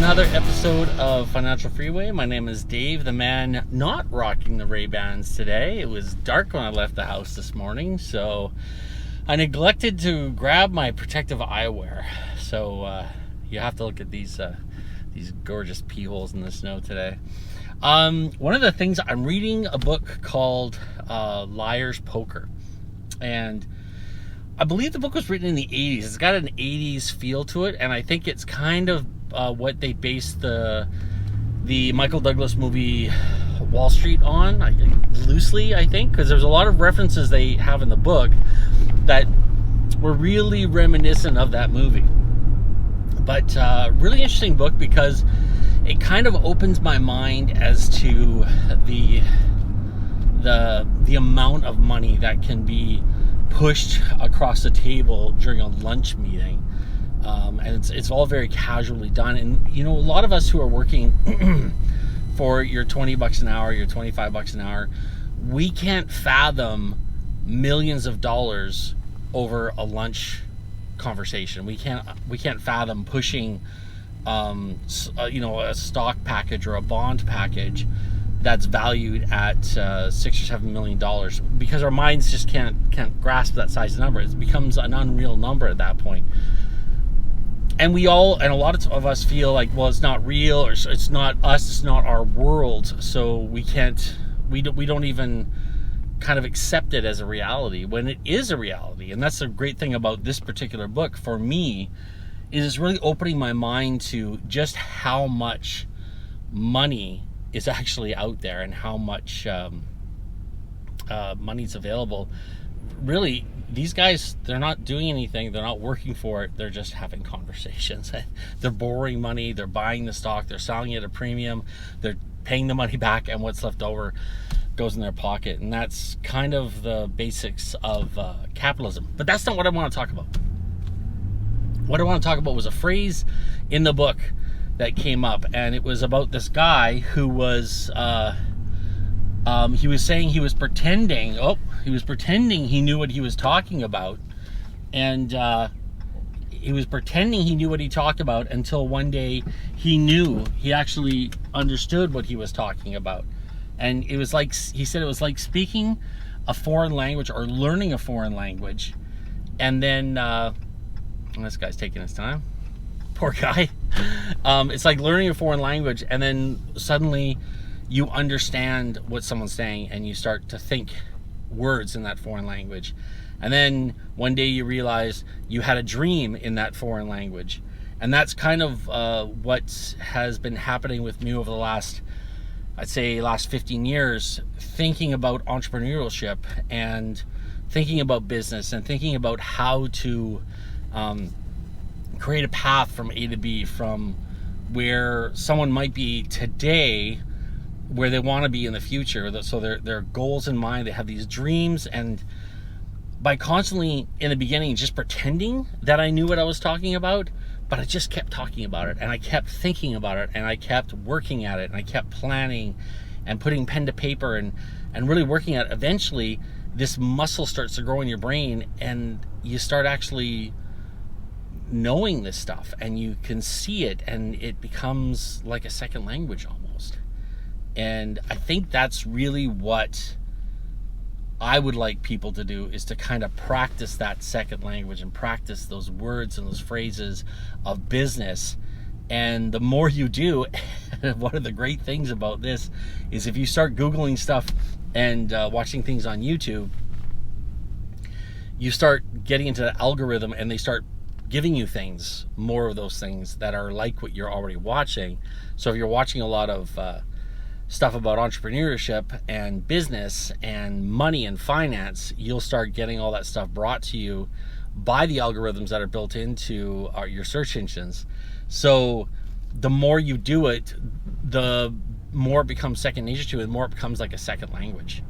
another episode of Financial Freeway. My name is Dave, the man not rocking the Ray-Bans today. It was dark when I left the house this morning, so I neglected to grab my protective eyewear. So you have to look at these gorgeous pea holes in the snow today. One of the things, I'm reading a book called Liar's Poker, and I believe the book was written in the 80s. It's got an 80s feel to it, and I think it's kind of what they based the Michael Douglas movie Wall Street on, loosely, I think, because there's a lot of references they have in the book that were really reminiscent of that movie. But really interesting book because it kind of opens my mind as to the amount of money that can be pushed across the table during a lunch meeting, and it's all very casually done. And you know, a lot of us who are working for your $20 an hour, your $25 an hour, we can't fathom millions of dollars over a lunch conversation. We can't fathom pushing a stock package or a bond package that's valued at $6 or $7 million, because our minds just can't grasp that size of number. It becomes an unreal number at that point. And a lot of us feel like, well, it's not real, or it's not us, it's not our world, so we don't even kind of accept it as a reality when it is a reality. And that's the great thing about this particular book for me, is it's really opening my mind to just how much money is actually out there and how much money's available. Really, these guys, they're not doing anything, they're not working for it, they're just having conversations. They're borrowing money, they're buying the stock, they're selling it at a premium, they're paying the money back, and what's left over goes in their pocket. And that's kind of the basics of capitalism. But that's not what I want to talk about. What I want to talk about was a phrase in the book that came up, and it was about this guy who was he was saying he was pretending he knew what he was talking about, and he was pretending he knew what he talked about until one day he actually understood what he was talking about. And it was like, he said, it was like speaking a foreign language or learning a foreign language, and then this guy's taking his time, poor guy. It's like learning a foreign language, and then suddenly you understand what someone's saying and you start to think words in that foreign language. And then one day you realize you had a dream in that foreign language. And that's kind of what has been happening with me over the last 15 years, thinking about entrepreneurship and thinking about business and thinking about how to create a path from A to B, from where someone might be today, where they want to be in the future. So their goals in mind, they have these dreams, and by constantly in the beginning just pretending that I knew what I was talking about, but I just kept talking about it, and I kept thinking about it, and I kept working at it, and I kept planning and putting pen to paper and really working at it. Eventually this muscle starts to grow in your brain, and you start actually knowing this stuff, and you can see it, and it becomes like a second language almost. And I think that's really what I would like people to do, is to kind of practice that second language and practice those words and those phrases of business. And the more you do, one of the great things about this is if you start Googling stuff and watching things on YouTube, you start getting into the algorithm, and they start giving you things, more of those things that are like what you're already watching. So if you're watching a lot of stuff about entrepreneurship and business and money and finance, you'll start getting all that stuff brought to you by the algorithms that are built into your search engines. So the more you do it, the more it becomes second nature to you, and the more it becomes like a second language.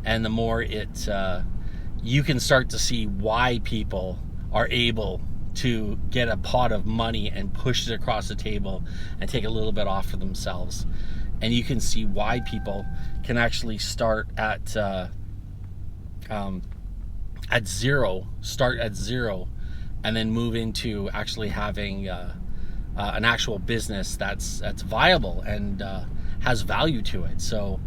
And the more you can start to see why people are able to get a pot of money and push it across the table and take a little bit off for themselves. And you can see why people can actually start at zero, and then move into actually having an actual business that's viable and has value to it. So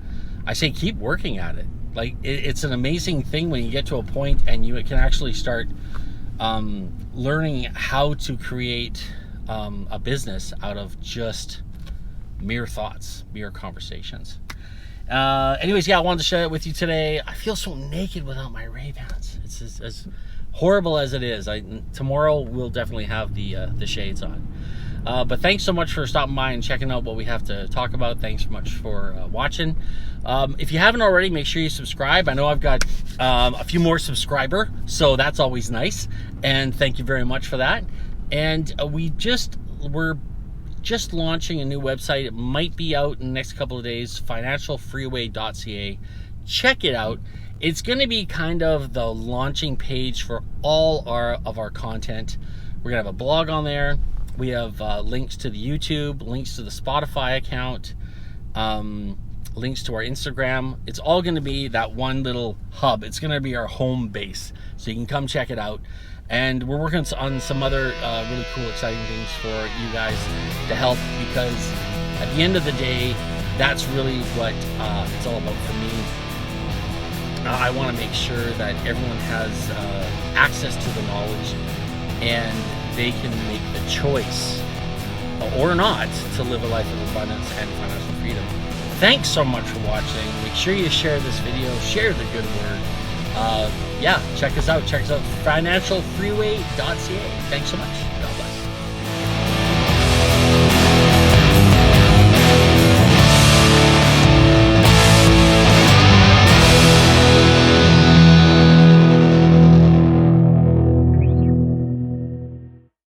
I say keep working at it. Like it's an amazing thing when you get to a point and you can actually start learning how to create a business out of just mere thoughts, mere conversations. Anyways, yeah, I wanted to share it with you today. I feel so naked without my Ray-Bans. It's as horrible as it is. Tomorrow we'll definitely have the shades on. But thanks so much for stopping by and checking out what we have to talk about. Thanks so much for watching. If you haven't already, make sure you subscribe. I know I've got a few more subscribers, so that's always nice. And thank you very much for that. And we're just launching a new website. It might be out in the next couple of days, financialfreeway.ca. Check it out. It's going to be kind of the launching page for all of our content. We're going to have a blog on there. We have links to the YouTube, links to the Spotify account, links to our Instagram. It's all going to be that one little hub. It's going to be our home base. So you can come check it out. And we're working on some other really cool, exciting things for you guys to help, because at the end of the day, that's really what it's all about for me. I want to make sure that everyone has access to the knowledge and they can make the choice, or not, to live a life of abundance and financial freedom. Thanks so much for watching. Make sure you share this video, share the good word. Yeah, check us out. Financialfreeway.ca. Thanks so much. God bless.